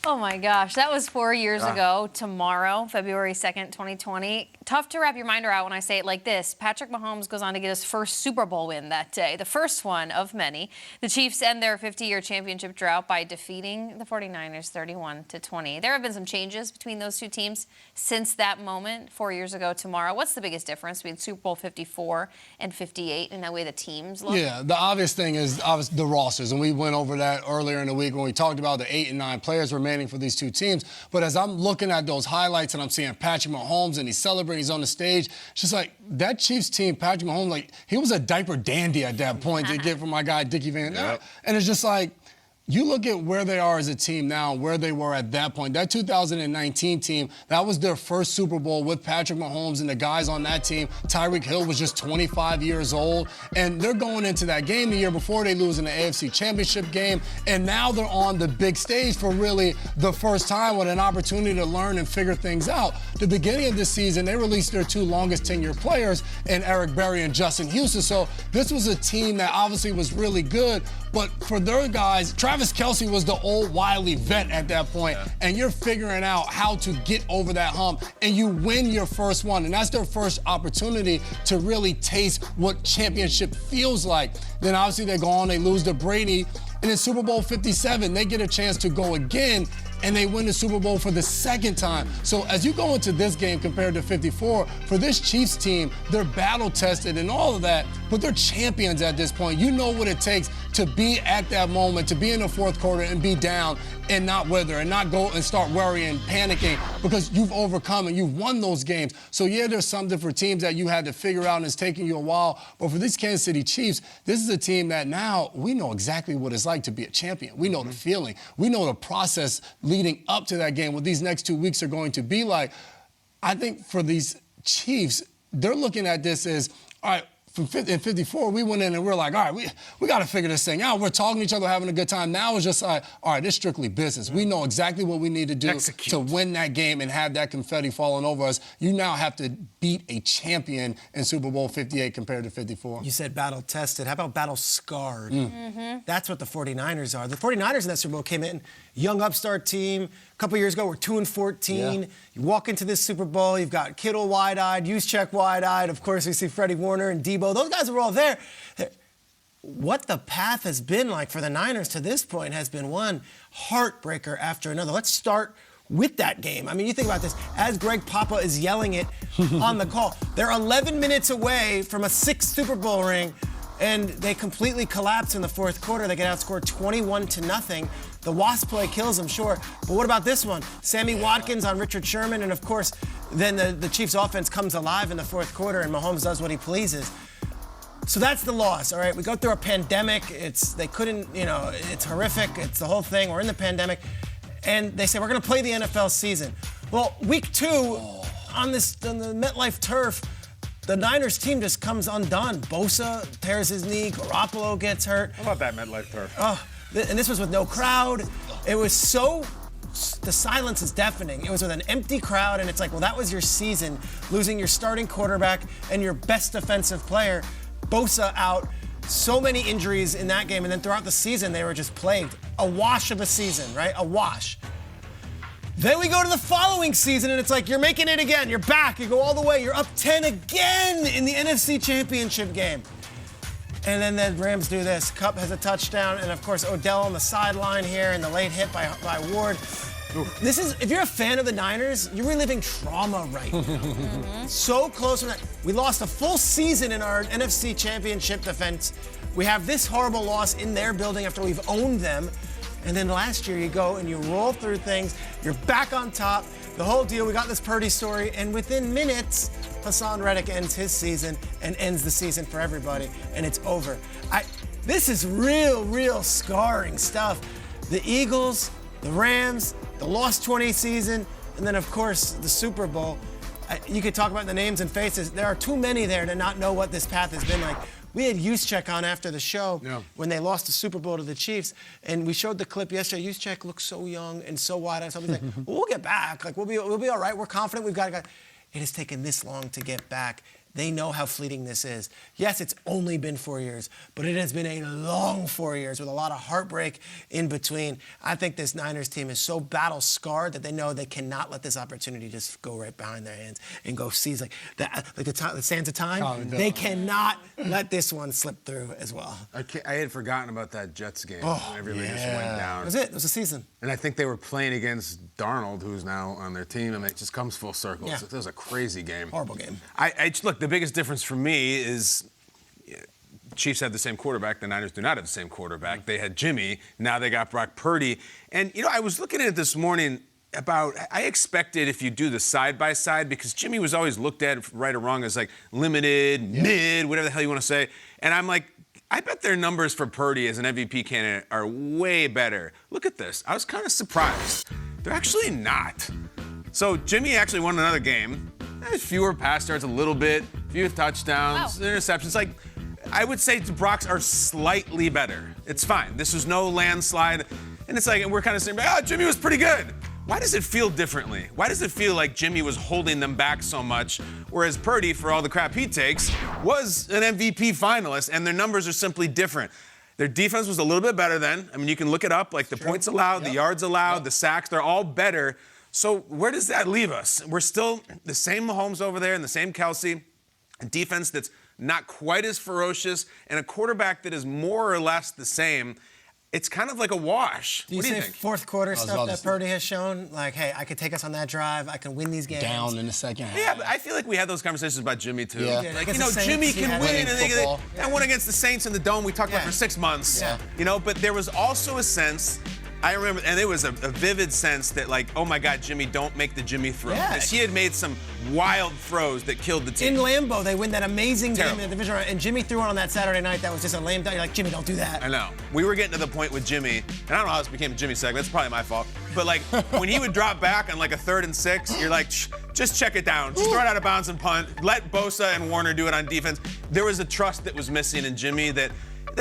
Oh, my gosh. That was 4 years ago tomorrow, February 2nd, 2020. Tough to wrap your mind around when I say it like this. Patrick Mahomes goes on to get his first Super Bowl win that day, the first one of many. The Chiefs end their 50-year championship drought by defeating the 49ers 31-20. There have been some changes between those two teams since that moment 4 years ago tomorrow. What's the biggest difference between Super Bowl 54 and 58 in the way the teams look? Yeah, the obvious thing is the rosters, and we went over that earlier in the week when we talked about the 8 and 9 players remaining for these two teams. But as I'm looking at those highlights and I'm seeing Patrick Mahomes and he's celebrating, he's on the stage, it's just like that Chiefs team, Patrick Mahomes, like he was a diaper dandy at that point to get from my guy Dickie Van Dyke. And it's just like, you look at where they are as a team now, where they were at that point. That 2019 team, that was their first Super Bowl with Patrick Mahomes and the guys on that team. Tyreek Hill was just 25 years old. And they're going into that game the year before they lose in the AFC Championship game. And now they're on the big stage for really the first time with an opportunity to learn and figure things out. The beginning of this season, they released their two longest tenured players in Eric Berry and Justin Houston. So this was a team that obviously was really good. But for their guys, Travis Kelce was the old wily vet at that point, and you're figuring out how to get over that hump, and you win your first one, and that's their first opportunity to really taste what championship feels like. Then obviously they go on, they lose to Brady, and in Super Bowl 57, they get a chance to go again, and they win the Super Bowl for the second time. So as you go into this game compared to 54, for this Chiefs team, they're battle-tested and all of that, but they're champions at this point. You know what it takes to be at that moment, to be in the fourth quarter and be down and not wither and not go and start worrying, panicking, because you've overcome and you've won those games. So yeah, there's something for teams that you had to figure out and it's taking you a while. But for these Kansas City Chiefs, this is a team that now we know exactly what it's like to be a champion. We know the feeling. We know the process leading up to that game, what these next 2 weeks are going to be like. I think for these Chiefs, they're looking at this as, all right, in 54, we went in and we're like, all right, we got to figure this thing out. We're talking to each other, having a good time. Now it's just like, all right, it's strictly business. We know exactly what we need to do to win that game and have that confetti falling over us. You now have to beat a champion in Super Bowl 58 compared to 54. You said battle-tested. How about battle-scarred? That's what the 49ers are. The 49ers in that Super Bowl came in, young upstart team. A couple years ago, we're 2-14. You walk into this Super Bowl, you've got Kittle wide-eyed, Juszczyk wide-eyed. Of course, we see Freddie Warner and Debo. Those guys were all there. What the path has been like for the Niners to this point has been one heartbreaker after another. Let's start with that game. I mean, you think about this. As Greg Papa is yelling it on the call, they're 11 minutes away from a 6th Super Bowl ring, and they completely collapse in the fourth quarter. They get outscored 21-0. The Wasp play kills them, sure. But what about this one? Sammy Watkins on Richard Sherman, and of course, then the Chiefs offense comes alive in the fourth quarter, and Mahomes does what he pleases. So that's the loss, all right? We go through a pandemic. They couldn't, it's horrific. It's the whole thing. We're in the pandemic. And they say, we're going to play the NFL season. Well, week 2, on the MetLife turf, the Niners team just comes undone. Bosa tears his knee. Garoppolo gets hurt. How about that MetLife turf? And this was with no crowd. It was so... The silence is deafening. It was with an empty crowd, and it's like, well, that was your season, losing your starting quarterback and your best defensive player. Bosa out. So many injuries in that game, and then throughout the season, they were just plagued. A wash of a season, right? A wash. Then we go to the following season, and it's like, you're making it again. You're back. You go all the way. You're up 10 again in the NFC Championship game. And then the Rams do this. Kupp has a touchdown, and of course, Odell on the sideline here, and the late hit by Ward. This is, if you're a fan of the Niners, you're reliving trauma right now. So close from that. We lost a full season in our NFC Championship defense. We have this horrible loss in their building after we've owned them. And then last year you go and you roll through things. You're back on top. The whole deal. We got this Purdy story, and within minutes, Hassan Reddick ends his season and ends the season for everybody, and it's over. This is real scarring stuff. The Eagles, the Rams, the lost 20 season, and then, of course, the Super Bowl. You could talk about the names and faces. There are too many there to not know what this path has been like. We had Juszczyk on after the show when they lost the Super Bowl to the Chiefs, and we showed the clip yesterday. Juszczyk looked so young and so wide-eyed. So I was like, well, we'll get back. Like, we'll be all right. We're confident. We've got. It has taken this long to get back, They know how fleeting this is. Yes, it's only been 4 years, but it has been a long 4 years with a lot of heartbreak in between. I think this Niners team is so battle-scarred that they know they cannot let this opportunity just go right behind their hands and go seize the sands of time. They cannot let this one slip through as well. I had forgotten about that Jets game. Everybody just went down. That was it. It was a season. And I think they were playing against Darnold, who's now on their team, and it just comes full circle. Yeah. It was a crazy game. Horrible game. Look, the biggest difference for me is Chiefs had the same quarterback. The Niners do not have the same quarterback. They had Jimmy. Now they got Brock Purdy. And, I was looking at it this morning I expected if you do the side-by-side, because Jimmy was always looked at, right or wrong, as like limited, mid, whatever the hell you want to say. And I'm like, I bet their numbers for Purdy as an MVP candidate are way better. Look at this. I was kind of surprised. They're actually not. So Jimmy actually won another game. Fewer pass yards a little bit, fewer touchdowns, interceptions. Like, I would say the Broncos are slightly better. It's fine. This was no landslide. And it's like, and we're kind of saying, Jimmy was pretty good. Why does it feel differently? Why does it feel like Jimmy was holding them back so much, whereas Purdy, for all the crap he takes, was an MVP finalist, and their numbers are simply different. Their defense was a little bit better then. I mean, you can look it up, like the points allowed, the yards allowed, the sacks, they're all better. So where does that leave us? We're still the same Mahomes over there and the same Kelsey, a defense that's not quite as ferocious, and a quarterback that is more or less the same. It's kind of like a wash. What do you think? Fourth quarter stuff that Purdy has shown? Like, hey, I could take us on that drive. I can win these games. Down in the second half. Yeah, but I feel like we had those conversations about Jimmy, too. Yeah. Like, Jimmy can win. And won against the Saints in the Dome. We talked about for 6 months. Yeah. But there was also a sense, I remember, and it was a vivid sense that, like, oh, my God, Jimmy, don't make the Jimmy throw. Because he had made some wild throws that killed the team. In Lambeau, they win that amazing game in the division round, and Jimmy threw one on that Saturday night that was just a lame duck. You're like, Jimmy, don't do that. I know. We were getting to the point with Jimmy, and I don't know how this became a Jimmy segment. It's probably my fault. But, like, when he would drop back on, like, a 3rd and 6, you're like, just check it down. Just throw it out of bounds and punt. Let Bosa and Warner do it on defense. There was a trust that was missing in Jimmy that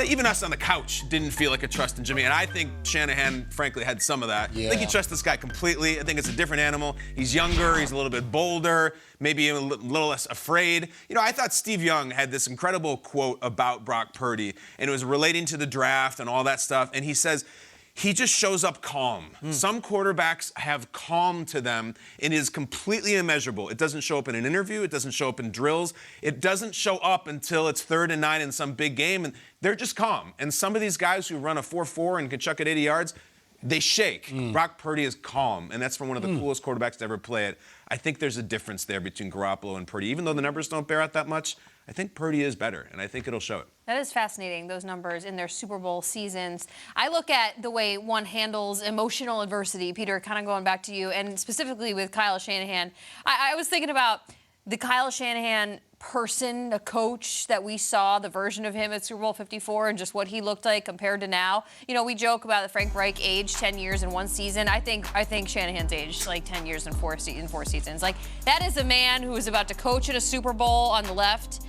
even us on the couch didn't feel like a trust in Jimmy. And I think Shanahan, frankly, had some of that. Yeah. I think he trusts this guy completely. I think it's a different animal. He's younger. He's a little bit bolder, maybe a little less afraid. I thought Steve Young had this incredible quote about Brock Purdy, and it was relating to the draft and all that stuff. And he says, he just shows up calm. Some quarterbacks have calm to them and is completely immeasurable. It doesn't show up in an interview. It doesn't show up in drills. It doesn't show up until it's 3rd and 9 in some big game, and they're just calm. And some of these guys who run a 4.4 and can chuck it 80 yards, they shake. Brock Purdy is calm, and that's from one of the coolest quarterbacks to ever play it. I think there's a difference there between Garoppolo and Purdy. Even though the numbers don't bear out that much, I think Purdy is better, and I think it'll show it. That is fascinating, those numbers in their Super Bowl seasons. I look at the way one handles emotional adversity, Peter, kind of going back to you, and specifically with Kyle Shanahan. I was thinking about the Kyle Shanahan person, a coach that we saw, the version of him at Super Bowl 54, and just what he looked like compared to now. We joke about the Frank Reich age, 10 years in one season. I think Shanahan's aged like 10 years in four seasons. Like, that is a man who is about to coach at a Super Bowl on the left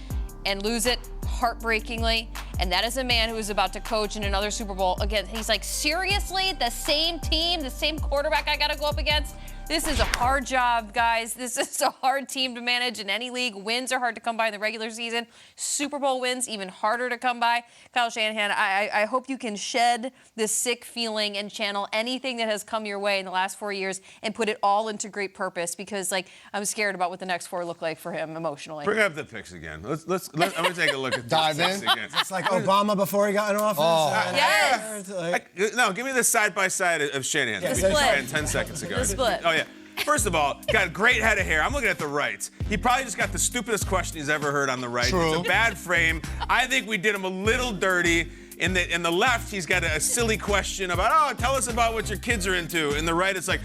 and lose it heartbreakingly. And that is a man who is about to coach in another Super Bowl. Again, he's like, seriously? The same team, the same quarterback I got to go up against? This is a hard job, guys. This is a hard team to manage in any league. Wins are hard to come by in the regular season. Super Bowl wins, even harder to come by. Kyle Shanahan, I hope you can shed this sick feeling and channel anything that has come your way in the last 4 years and put it all into great purpose, because, like, I'm scared about what the next 4 look like for him emotionally. Bring up the picks again. I'm going to take a look at Dive picks in. again. It's like Obama before he got in office. Yes. No, give me the side-by-side of Shanahan. The split. 10 seconds ago. The split. Oh, yeah. First of all, got a great head of hair. I'm looking at the right. He probably just got the stupidest question he's ever heard on the right. True. It's a bad frame. I think we did him a little dirty. In the left, he's got a silly question about, tell us about what your kids are into. In the right, it's like,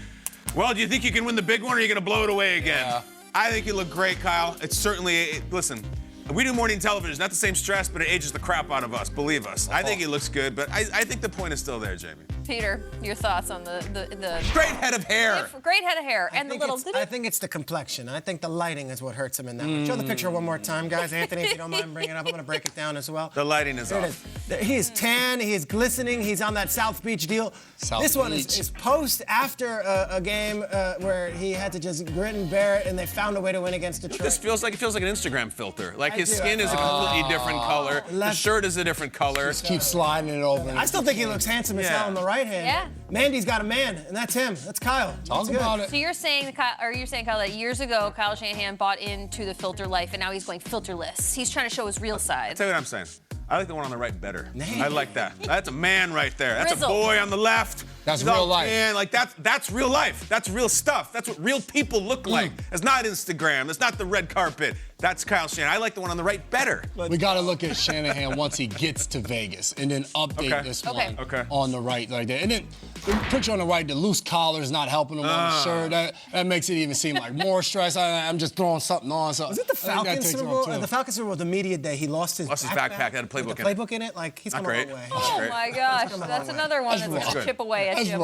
well, do you think you can win the big one, or are you going to blow it away again? Yeah. I think you look great, Kyle. It's certainly, listen, we do morning television, not the same stress, but it ages the crap out of us, believe us. I think he looks good, but I think the point is still there, Jamie. Peter, your thoughts on the Great head of hair. great head of hair and the little. I think it's the complexion. I think the lighting is what hurts him in that one. Show the picture one more time, guys. Anthony, if you don't mind bringing it up, I'm going to break it down as well. The lighting is There it off. is. He is tan. He is glistening. He's on that South Beach deal. This one is post after a game where he had to just grit and bear it, and they found a way to win against Detroit. This feels like an Instagram filter. Like his do. skin is a completely different color. The shirt is a different color. Just keep sliding it over. I still think he looks handsome as hell on the right hand. Yeah. Mandy's got a man, and that's him. That's Kyle. Talk about it. So you're saying, Kyle, that years ago Kyle Shanahan bought into the filter life, and now he's going filterless. He's trying to show his real side. Tell you what I'm saying. I like the one on the right better. I like that. That's a man right there. That's Grizzled. a boy on the left. That's He's all real life. tan. Like that's real life. That's real stuff. That's what real people look like. It's not Instagram. It's not the red carpet. That's Kyle Shanahan. I like the one on the right better. We got to look at Shanahan once he gets to Vegas and then update this one on the right like that. And then the picture on the right, the loose collar is not helping him on the shirt. That makes it even seem like more stress. I'm just throwing something on. So Was it the Falcons Super Bowl? The Falcons Super Bowl, the media day, he lost his backpack. Had a playbook with in the it. playbook in it. Like, he's Not come a great. long way. Oh my gosh, that's another one that's wrong. going to chip away at That's you.